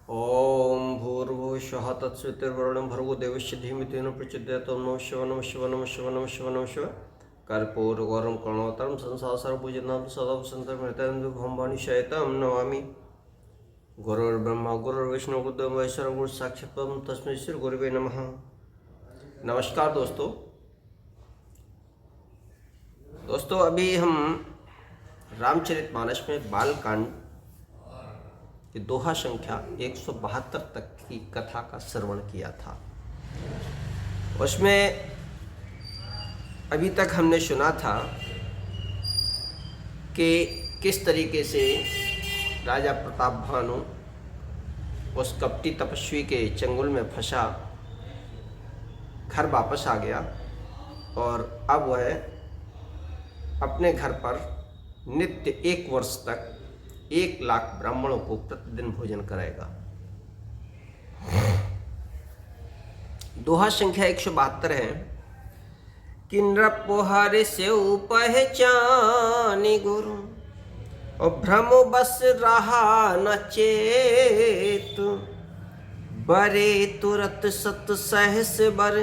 ओम भूर्भुवस्वः तत्सवितुर्वरेण्यं भर्गो देवस्य धीमहि धियो न प्रचोदयात्। ओम नमः शिवाय नमः शिवाय नमः शिवाय नमः शिवाय नमः शिवाय। कर्पूरगौरं करुणावतारं संसारसारभूषणं सदा वसन्तं हृदयं भवानी शयतं नमामि। गुरुर्ब्रह्मा गुरुर्विष्णु गुरुर्देवो महेश्वरः गुरु साक्षात् परब्रह्म तस्मै श्री गुरुवे नमः। नमस्कार दोस्तों, अभी हम रामचरितमानस में बालकांड की दोहा संख्या 172 तक की कथा का श्रवण किया था। उसमें अभी तक हमने सुना था कि किस तरीके से राजा प्रताप भानु उस कपटी तपस्वी के चंगुल में फंसा, घर वापस आ गया और अब वह अपने घर पर नित्य 1 वर्ष तक 1 लाख ब्राह्मणों को प्रतिदिन भोजन कराएगा। दोहा संख्या 172 है कि नृपोहर से पहचानी गुरु और भ्रम बस रहा न चेत, बरे तुरत सत सहस बर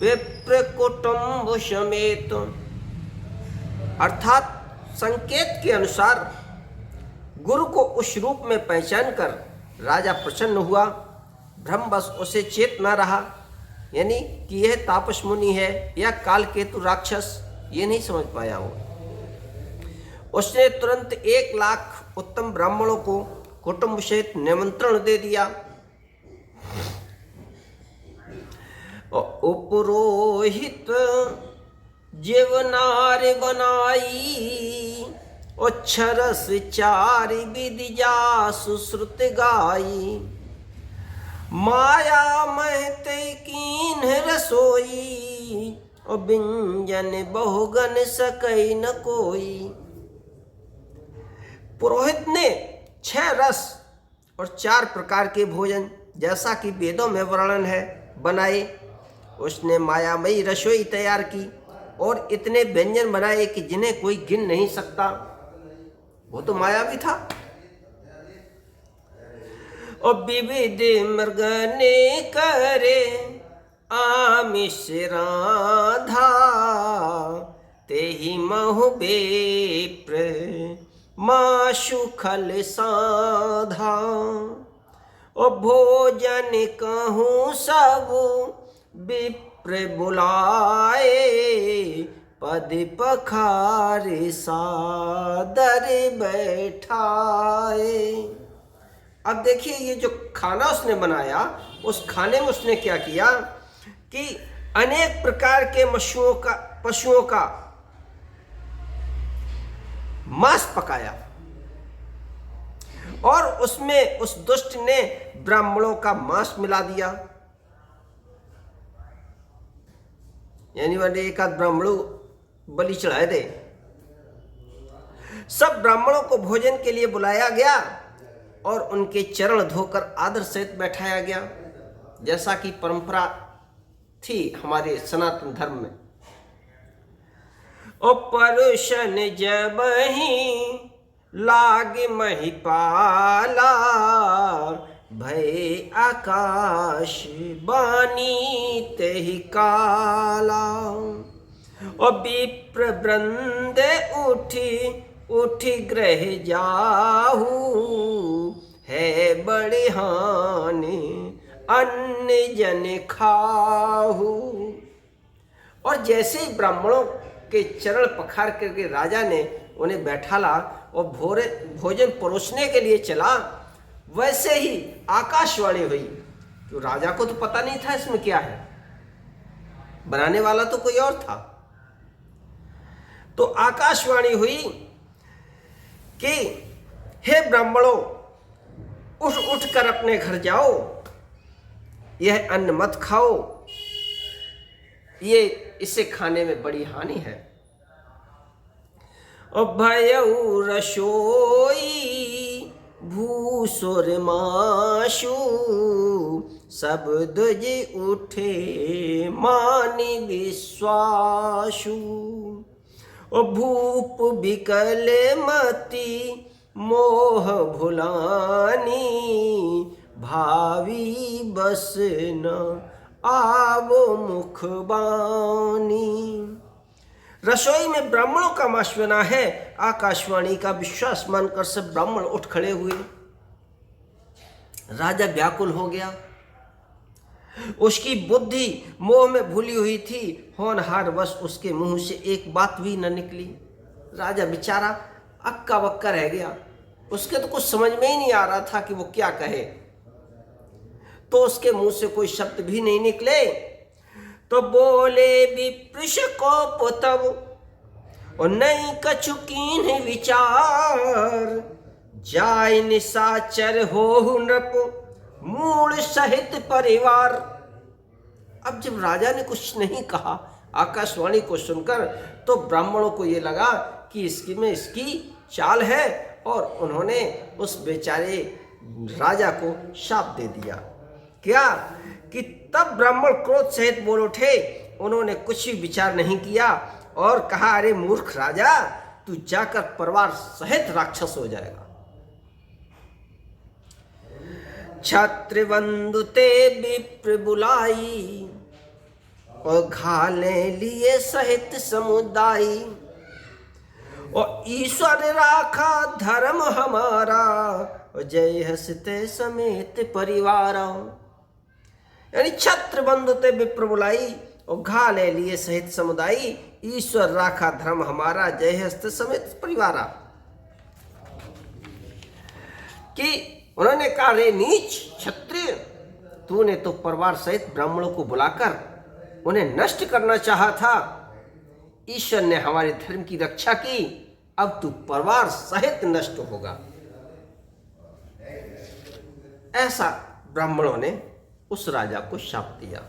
विप्र कुटुंब समेत। अर्थात संकेत के अनुसार गुरु को उस रूप में पहचान कर राजा प्रसन्न हुआ, भ्रमवश उसे चेत न रहा, यानी कि यह तापस मुनि है या कालकेतु राक्षस, ये नहीं समझ पाया वो। उसने तुरंत 1 लाख उत्तम ब्राह्मणों को कुटुंब सहित निमंत्रण दे दिया। उपरोहित जीवनार बनाई, उच्छरस 4 विधि जासु श्रुत गाई, माया महत कीन रसोई, और व्यंजन बहुगन सकई न कोई। पुरोहित ने 6 रस और 4 प्रकार के भोजन, जैसा कि वेदों में वर्णन है, बनाए। उसने मायामयी रसोई तैयार की और इतने व्यंजन बनाए कि जिन्हें कोई गिन नहीं सकता। वो तो माया भी था। और विविध मृगने करे आमिष राधा, तेहि महु बेप्र माशु खल साधा। और भोजन कहूँ सब विप्र बुलाए, पद पखार सादर बैठाए। अब देखिए, ये जो खाना उसने बनाया, उस खाने में उसने क्या किया कि अनेक प्रकार के पशुओं का मांस पकाया और उसमें उस दुष्ट ने ब्राह्मणों का मांस मिला दिया। यानी वाले एक आध ब्राह्मणों बलि चढ़ाए दे। सब ब्राह्मणों को भोजन के लिए बुलाया गया और उनके चरण धोकर आदर सहित बैठाया गया, जैसा कि परंपरा थी हमारे सनातन धर्म में। और परुषन जब ही लाग महिपाला, भय आकाश बानी तेहि काला। और विप्र वृंद उठी ग्रह जाहू, है बड़े हानि अन्य जन खाहू। और जैसे ही ब्राह्मणों के चरण पखार करके राजा ने उन्हें बैठाला और भोजन परोसने के लिए चला, वैसे ही आकाशवाणी हुई। तो राजा को तो पता नहीं था इसमें क्या है, बनाने वाला तो कोई और था। तो आकाशवाणी हुई कि हे ब्राह्मणों, उठ कर अपने घर जाओ, यह अन्न मत खाओ, इसे खाने में बड़ी हानि है। और भयउ रसोई भूसुर माशु, सब दुज उठे मानि विश्वासु। ओ भूप विकल मति मोह भुलानी, भावी बस न आवो मुख बानी। रसोई में ब्राह्मणों का माशवना है। आकाशवाणी का विश्वास मानकर सब ब्राह्मण उठ खड़े हुए। राजा व्याकुल हो गया। उसकी बुद्धि मोह में भूली हुई थी। होनहार वश उसके मुंह से एक बात भी न निकली। राजा बेचारा अक्का बक्का रह गया। उसके तो कुछ समझ में ही नहीं आ रहा था कि वो क्या कहे। तो उसके मुंह से कोई शब्द भी नहीं निकले। तो बोले विप्रश को पुतव और नहीं कछु कीन्ह विचार, जाय निशाचर हो नृप मूल सहित परिवार। अब जब राजा ने कुछ नहीं कहा आकाशवाणी को सुनकर, तो ब्राह्मणों को ये लगा कि इसकी चाल है, और उन्होंने उस बेचारे राजा को शाप दे दिया। क्या कि तब ब्राह्मण क्रोध सहित बोल उठे। उन्होंने कुछ भी विचार नहीं किया और कहा, अरे मूर्ख राजा, तू जाकर परिवार सहित राक्षस हो जाएगा। छत्रबंधु ते विप्र बुलाई और घाले लिए सहित समुदाय, और ईश्वर राखा धर्म हमारा और जय हसते समेत परिवार। यानी छत्र बंधु ते विप्र बुलाई और घाले लिए सहित समुदाय, ईश्वर राखा धर्म हमारा जय हस्त समेत परिवारा। कि उन्होंने कहा, रे नीच क्षत्रिय, तूने तो परिवार सहित ब्राह्मणों को बुलाकर उन्हें नष्ट करना चाहा था। ईश्वर ने हमारे धर्म की रक्षा की, अब तू परिवार सहित नष्ट होगा। ऐसा ब्राह्मणों ने उस राजा को शाप दिया।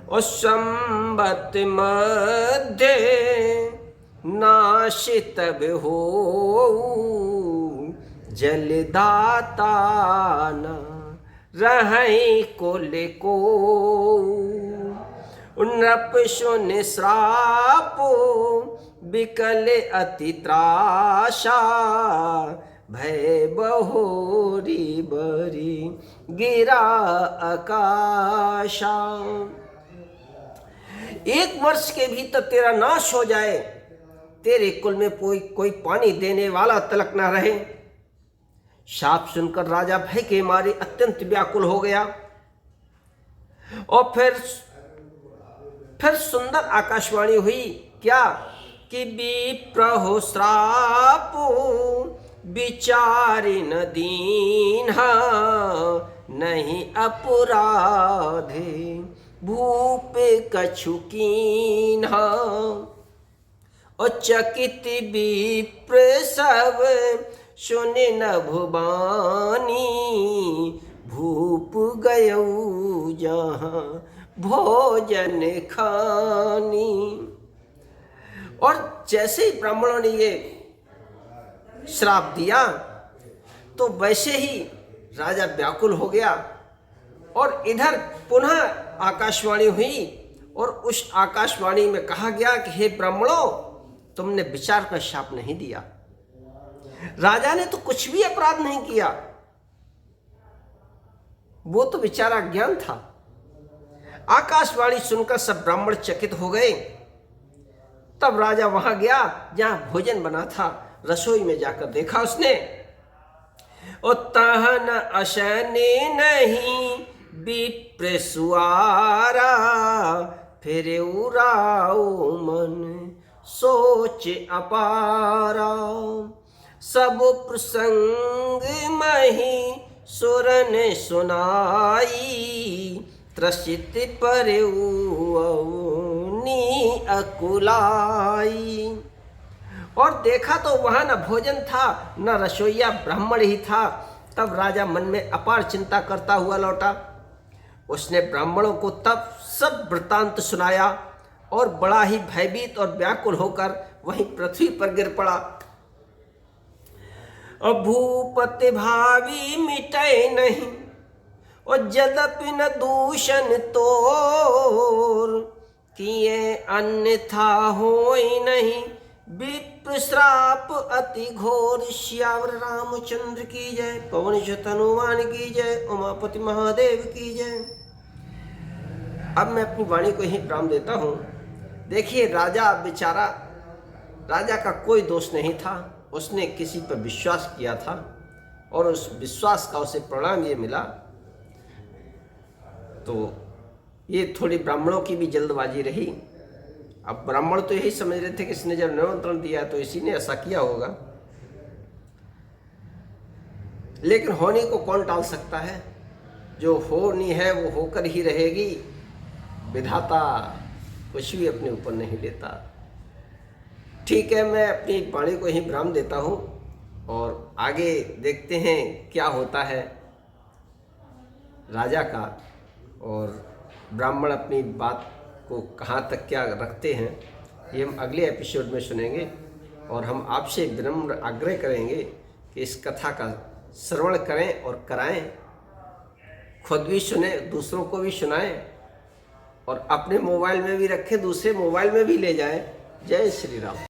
और संबत मध्य नाशित हो जलदाता न रहे कुल को, नृप सुन श्रापो विकल अति त्रासा, भय बहोरी बरी गिरा आकाशा। 1 वर्ष के भीतर तेरा नाश हो जाए, तेरे कुल में कोई पानी देने वाला तलक ना रहे। शाप सुनकर राजा भय के मारे अत्यंत व्याकुल हो गया। और फिर सुंदर आकाशवाणी हुई। क्या कि विप्रहो श्रापो विचारि न दीन्हा, नहीं अपराधे भूप कछु कीन्हा। और चकित विप्र सब सुन न भुबानी, भूप गयौ जहाँ भोजन खानी। और जैसे ही ब्राह्मणों ने ये श्राप दिया, तो वैसे ही राजा व्याकुल हो गया। और इधर पुनः आकाशवाणी हुई, और उस आकाशवाणी में कहा गया कि हे ब्राह्मणों, तुमने विचार का शाप नहीं दिया। राजा ने तो कुछ भी अपराध नहीं किया, वो तो बेचारा ज्ञान था। आकाशवाणी सुनकर सब ब्राह्मण चकित हो गए। तब राजा वहां गया जहां भोजन बना था। रसोई में जाकर देखा उसने, और तहन अशने नहीं विप्र सुआरा, फिर उराओ मन सोच अपारा। सब प्रसंग मही सुरन सुनाई, त्रसित परनी अकुलाई। और देखा तो वहां न भोजन था, न रसोईया ब्राह्मण ही था। तब राजा मन में अपार चिंता करता हुआ लौटा। उसने ब्राह्मणों को तब सब वृत्तांत सुनाया, और बड़ा ही भयभीत और व्याकुल होकर वहीं पृथ्वी पर गिर पड़ा। और भूपति भावी मिटे नहीं, और यद्यपि न दूषण तोर, किए अन्यथा होई नहीं विप्र श्राप अति घोर, श्यावर रामचंद्र की जय। पवन सुत हनुमान की जय, उमापति महादेव की जय। अब मैं अपनी वाणी को ही विराम देता हूँ। देखिए, राजा बेचारा, राजा का कोई दोष नहीं था, उसने किसी पर विश्वास किया था और उस विश्वास का उसे परिणाम ये मिला। तो ये थोड़ी ब्राह्मणों की भी जल्दबाजी रही। अब ब्राह्मण तो यही समझ रहे थे कि इसने जब निमंत्रण दिया तो इसी ने ऐसा किया होगा, लेकिन होने को कौन टाल सकता है? जो होनी है वो होकर ही रहेगी। विधाता कुछ भी अपने ऊपर नहीं लेता। ठीक है, मैं अपनी वाणी को ही विराम देता हूँ और आगे देखते हैं क्या होता है राजा का, और ब्राह्मण अपनी बात को कहाँ तक क्या रखते हैं ये हम अगले एपिसोड में सुनेंगे। और हम आपसे विनम्र आग्रह करेंगे कि इस कथा का श्रवण करें और कराएं, खुद भी सुने, दूसरों को भी सुनाएं और अपने मोबाइल में भी रखें, दूसरे मोबाइल में भी ले जाएं। जय श्री राम।